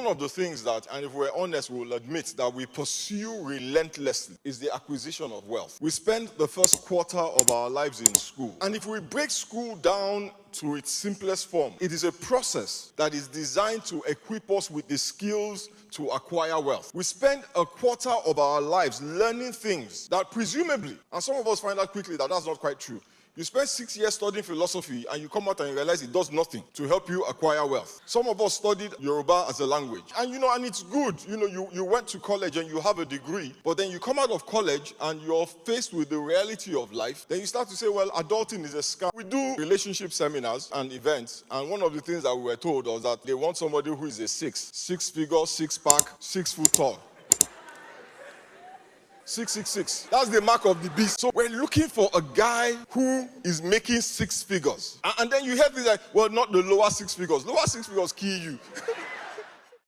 one of the things that, and if we're honest, we'll admit that we pursue relentlessly is the acquisition of wealth. We spend the first quarter of our lives in school. And if we break school down to its simplest form, it is a process that is designed to equip us with the skills to acquire wealth. We spend a quarter of our lives learning things that presumably, and some of us find out quickly that that's not quite true. You spend 6 years studying philosophy and you come out and you realize it does nothing to help you acquire wealth. Some of us studied Yoruba as a language. And and it's good. You went to college and you have a degree, but then you come out of college and you're faced with the reality of life. Then you start to say, well, adulting is a scam. We do relationship seminars and events, and one of the things that we were told was that they want somebody who is a six figure, six pack, 6 foot tall. 666. That's the mark of the beast. So we're looking for a guy who is making 6 figures. And then you hear things like, well, not the lower 6 figures. Lower 6 figures kill you.